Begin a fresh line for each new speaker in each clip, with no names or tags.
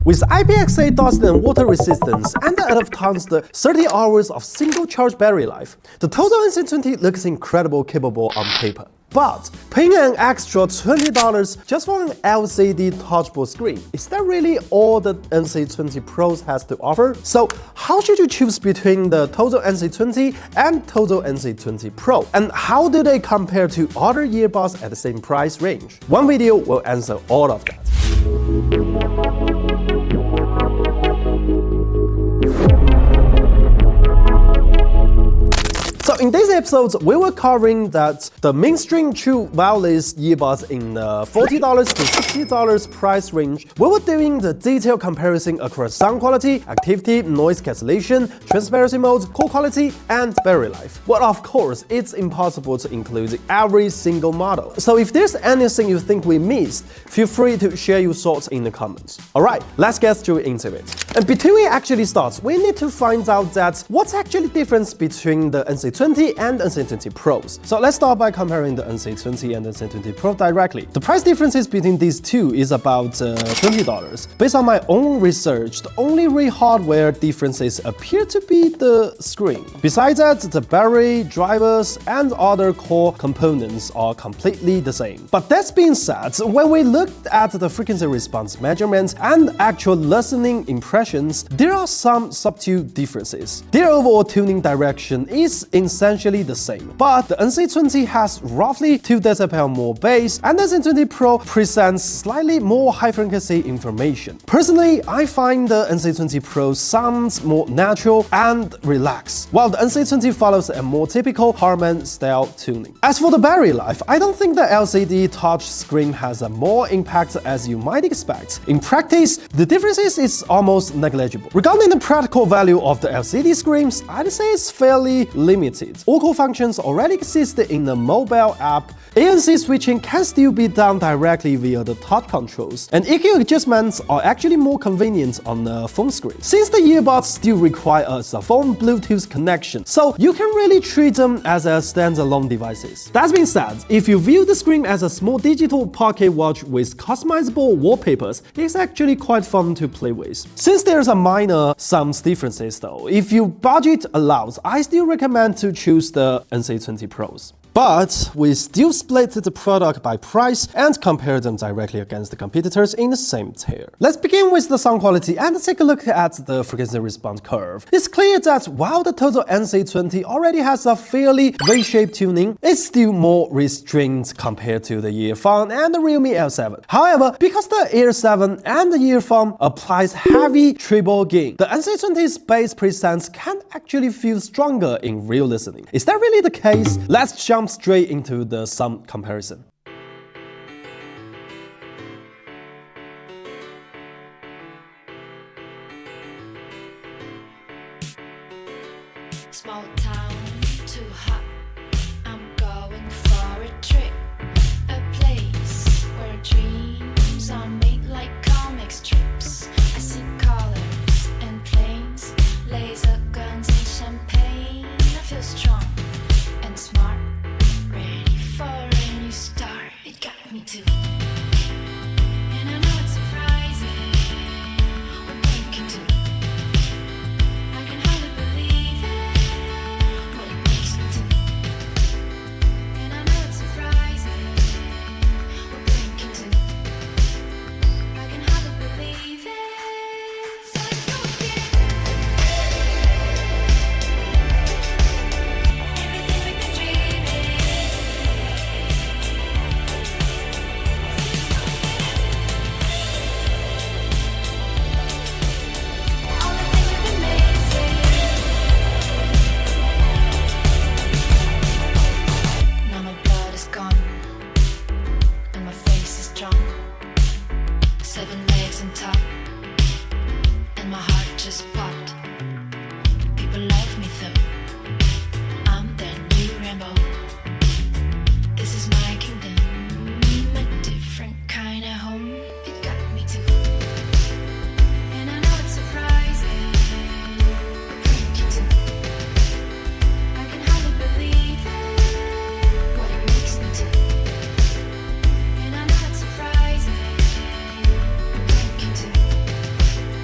With IPX8 dust and water resistance and the out of times the 30 hours of single charge battery life, the TOZO NC20 looks incredible capable on paper. But paying an extra $20 just for an LCD touchable screen, is that really all the NC20 Pros has to offer? So how should you choose between the TOZO NC20 and TOZO NC20 Pro? And how do they compare to other earbuds at the same price range? One video will answer all of that. So in this episode, we were covering that the mainstream true wireless earbuds in the $40 to $60 price range. We were doing the detailed comparison across sound quality, activity, noise cancellation, transparency mode, call quality, and battery life. Well, of course, it's impossible to include every single model. So if there's anything you think we missed, feel free to share your thoughts in the comments. Alright, let's get straight into it. And before we actually start, we need to find out that what's actually the difference between the NC20 and NC20 Pros. So let's start by comparing the NC20 and NC20 Pro directly. The price differences between these two is about $20. Based on my own research, the only real hardware differences appear to be the screen. Besides that, the battery, drivers, and other core components are completely the same. But that being said, when we looked at the frequency response measurements and actual listening impressions, there are some subtle differences. Their overall tuning direction is essentially the same, but the NC20 has roughly 2 dB more bass, and the NC20 Pro presents slightly more high-frequency information. Personally, I find the NC20 Pro sounds more natural and relaxed, while the NC20 follows a more typical Harman style tuning. As for the battery life, I don't think the LCD touch screen has a more impact as you might expect. In practice, the differences is almost negligible. Regarding the practical value of the LCD screens, I'd say it's fairly limited. All core functions already exist in the mobile app. ANC switching can still be done directly via the touch controls, and EQ adjustments are actually more convenient on the phone screen. Since the earbuds still require a phone Bluetooth connection, so you can really treat them as a standalone devices. That being said, if you view the screen as a small digital pocket watch with customizable wallpapers, it's actually quite fun to play with. Since there's a minor some differences though, if your budget allows, I still recommend to choose the NC20 Pros. But we still split the product by price and compare them directly against the competitors in the same tier. Let's begin with the sound quality and take a look at the frequency response curve. It's clear that while the TOZO NC20 already has a fairly V-shaped tuning, it's still more restrained compared to the Earphone and the Realme L7. However, because the Air 7 and the Earphone applies heavy treble gain, the NC20's bass presence can actually feel stronger in real listening. Is that really the case? Let's jump straight into the sound comparison.
Small town, too hot. I'm going for a trip. A place where dreams are made like comic strips. I see colors and planes, laser guns and champagne. I feel strong and smart, ready for a new start. It got me too. And I know it's surprising what we can do. I can hardly believe it, what it makes me do.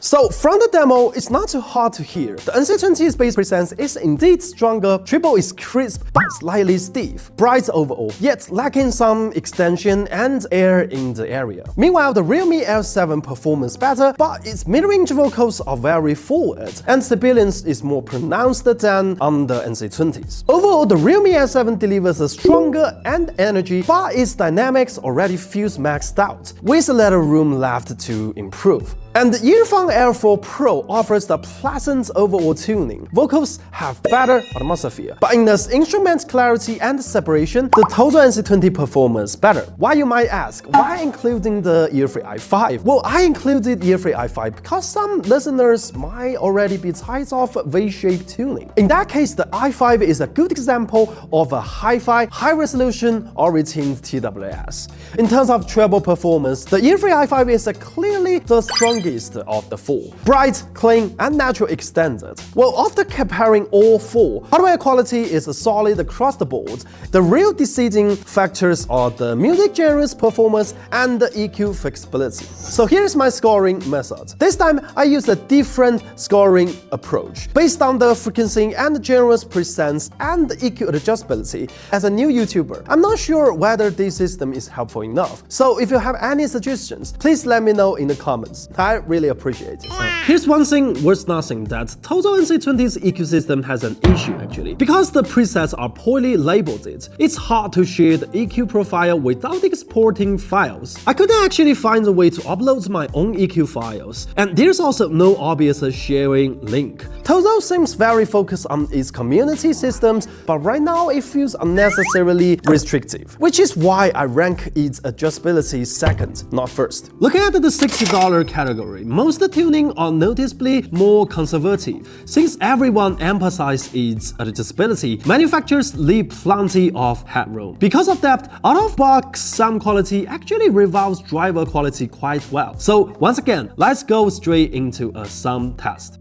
So from the demo, it's not too hard to hear. The NC20's bass presence is indeed stronger, treble is crisp but slightly stiff, bright overall, yet lacking some extension and air in the area. Meanwhile, the Realme L7 performs better, but its mid-range vocals are very forward, and sibilance is more pronounced than on the NC20s. Overall, the Realme L7 delivers a stronger and energy, but its dynamics already feels maxed out, with a little room left to improve. And the Earphone Air 4 Pro offers the pleasant overall tuning. Vocals have better atmosphere, but in the instrument clarity and separation, the Tozo NC20 performs better. Why, you might ask, why including the Earfree i5? Well, I included Earfree i5 because some listeners might already be tired of V-shaped tuning. In that case, the i5 is a good example of a hi-fi, high-resolution, or-retained TWS. In terms of treble performance, the Earfree i5 is clearly the strongest of the four. Bright, clean, and natural extended. Well, after comparing all four, hardware quality is solid across the board. The real deciding factors are the music genre's performance and the EQ flexibility. So here's my scoring method. This time, I used a different scoring approach based on the frequency and genre's presence and EQ adjustability. As a new YouTuber, I'm not sure whether this system is helpful enough. So if you have any suggestions, please let me know in the comments. I really appreciate it. Here's one thing worth noting, that Tozo NC20's EQ system has an issue actually. Because the presets are poorly labeled, it's hard to share the EQ profile without exporting files. I couldn't actually find a way to upload my own EQ files, and there's also no obvious sharing link. Tozo seems very focused on its community systems, but right now it feels unnecessarily restrictive, which is why I rank its adjustability second, not first. Looking at the $60 category, most tuning are noticeably more conservative. Since everyone emphasizes its adjustability, manufacturers leave plenty of headroom. Because of that, out-of-box sound quality actually rivals driver quality quite well. So once again, let's go straight into a sound test.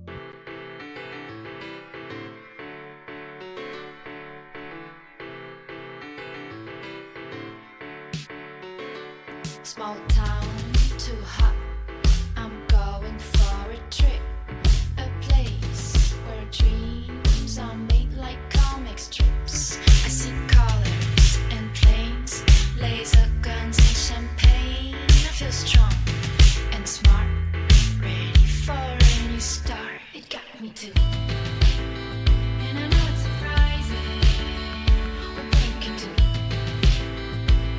Small town, too hot. I'm going for a trip. A place where dreams are made like comic strips. I see colors and planes, laser guns and champagne. I feel strong and smart, ready for a new start. It got me too. And I know it's surprising what we can do.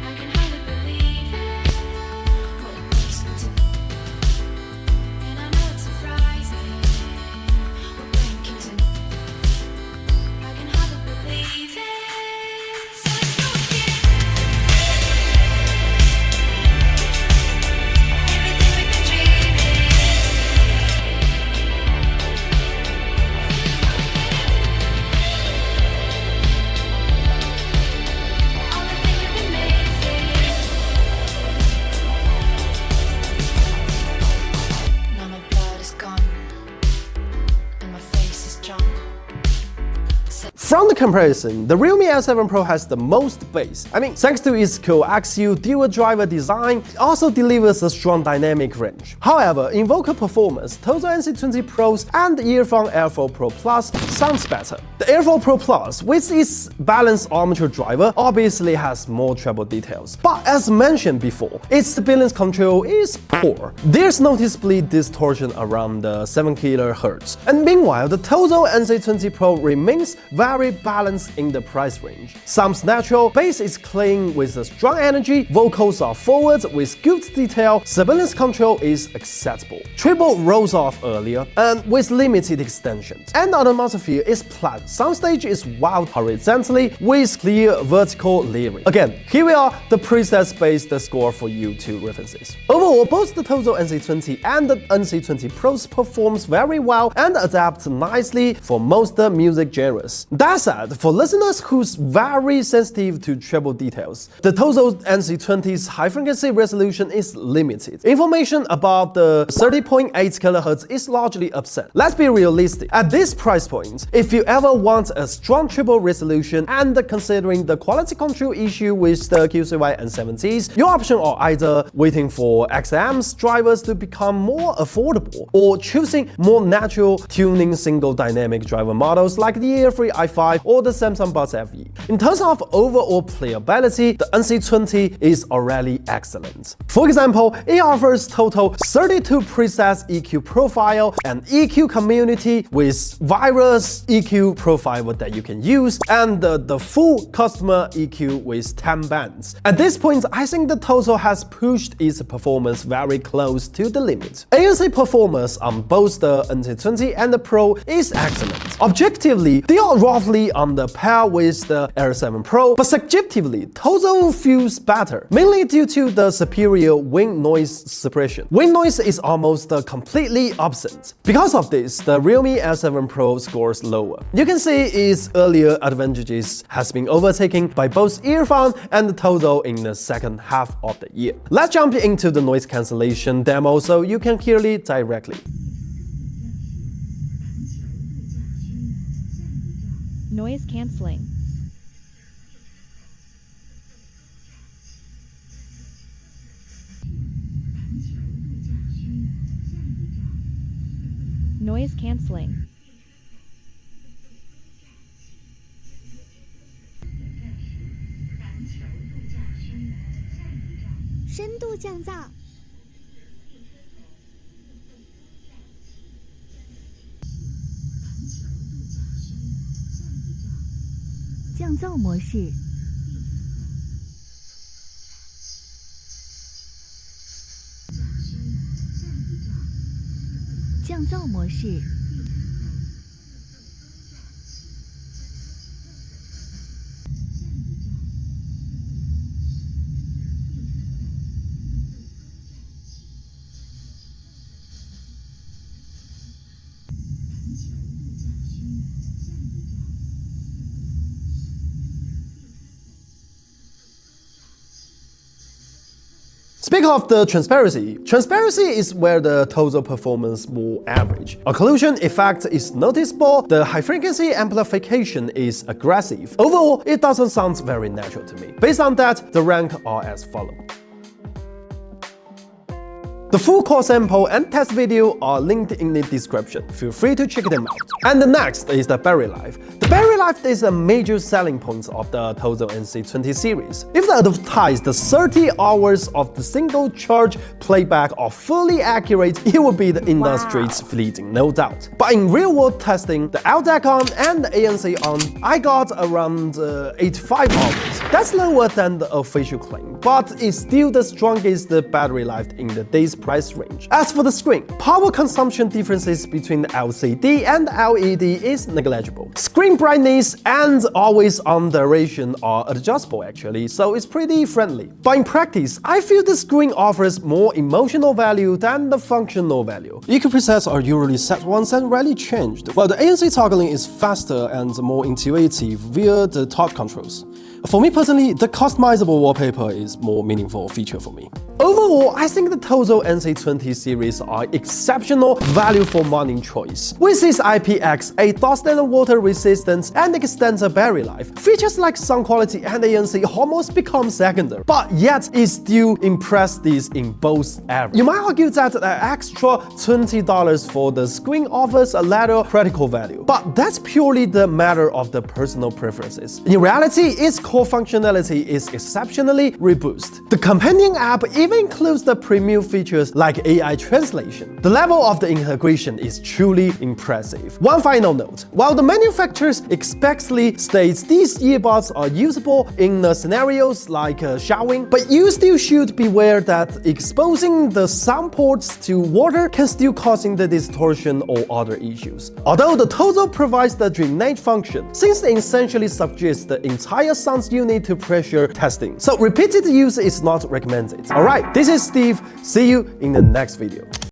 I can hardly believe it. What it makes me do. And I know it's surprising what we can do. I can hardly believe it. So let's go again. Everything we've been dreaming. All the things we've been missing. Now my blood is gone, and my face is drawn.
From the comparison, the Realme L7 Pro has the most bass. Thanks to its coaxial dual driver design, it also delivers a strong dynamic range. However, in vocal performance, Tozo NC20 Pros and the Earphone Air 4 Pro Plus sounds better. The Air 4 Pro Plus, with its balanced armature driver, obviously has more treble details. But as mentioned before, its sibilance control is poor. There's noticeably distortion around the 7 kHz. And meanwhile, the Tozo NC20 Pro remains very balanced in the price range. Sounds natural, bass is clean with a strong energy, vocals are forward with good detail, sibilance control is acceptable. Treble rolls off earlier and with limited extensions. And the atmosphere is flat. Soundstage is wild horizontally with clear vertical layering. Again, here we are, the presets-based score for you two references. Overall, both the Tozo NC20 and the NC20 Pros performs very well and adapt nicely for most music genres. That said, for listeners who's very sensitive to treble details, the Tozo NC20's high-frequency resolution is limited. Information above the 30.8 kHz is largely absent. Let's be realistic. At this price point, if you ever want a strong triple resolution and considering the quality control issue with the QCY N70s, your options are either waiting for XM's drivers to become more affordable or choosing more natural tuning single dynamic driver models like the Airfree i5 or the Samsung Buds FE. In terms of overall playability, the NC20 is already excellent. For example, it offers total 32 presets EQ profile and EQ community with various EQ profile that you can use and the full customer EQ with 10 bands. At this point, I think the Tozo has pushed its performance very close to the limit. ANC performance on both the NC20 and the Pro is excellent. Objectively, they are roughly on the par with the Air7 Pro, but subjectively, Tozo feels better, mainly due to the superior wind noise suppression. Wind noise is almost completely absent. Because of this, the Realme S7 Pro scores lower. You can see its earlier advantages has been overtaken by both Earphone and Tozo in the second half of the year. Let's jump into the noise cancellation demo so you can hear it directly.
Noise cancelling. Noise cancelling.
深度降噪。降噪模式。降噪模式。
Speaking of the transparency is where the Tozo performance more average. Occlusion effect is noticeable, the high frequency amplification is aggressive. Overall, it doesn't sound very natural to me. Based on that, the rank are as follows. The full core sample and test video are linked in the description. Feel free to check them out. And the next is the battery life. The battery life is a major selling point of the Tozo NC20 series. If the advertised 30 hours of the single charge playback are fully accurate, it will be the industry's leading, no doubt. But in real-world testing, the LDAC on and the ANC on, I got around 85 hours. That's lower than the official claim, but it's still the strongest battery life in the day's price range. As for the screen, power consumption differences between the LCD and LED is negligible. Screen brightness and always-on duration are adjustable actually, so it's pretty friendly. But in practice, I feel the screen offers more emotional value than the functional value. EQ presets are usually set once and rarely changed, while the ANC toggling is faster and more intuitive via the top controls. For me personally, the customizable wallpaper is more meaningful feature for me. Overall, I think the Tozo NC20 series are exceptional value for money choice. With its IPX8 dust and water resistance and extended battery life, features like sound quality and ANC almost become secondary, but yet it still impresses in both areas. You might argue that the extra $20 for the screen offers a little practical value, but that's purely the matter of the personal preferences. In reality, its core functionality is exceptionally robust. The companion app even includes the premium features like AI translation. The level of the integration is truly impressive. One final note, while the manufacturer expressly states these earbuds are usable in scenarios like showering, but you still should beware that exposing the sound ports to water can still causing the distortion or other issues. Although the Tozo provides the drainage function, since it essentially subjects the entire sound unit to pressure testing, so repeated use is not recommended. Alright, this is Steve. See you in the next video.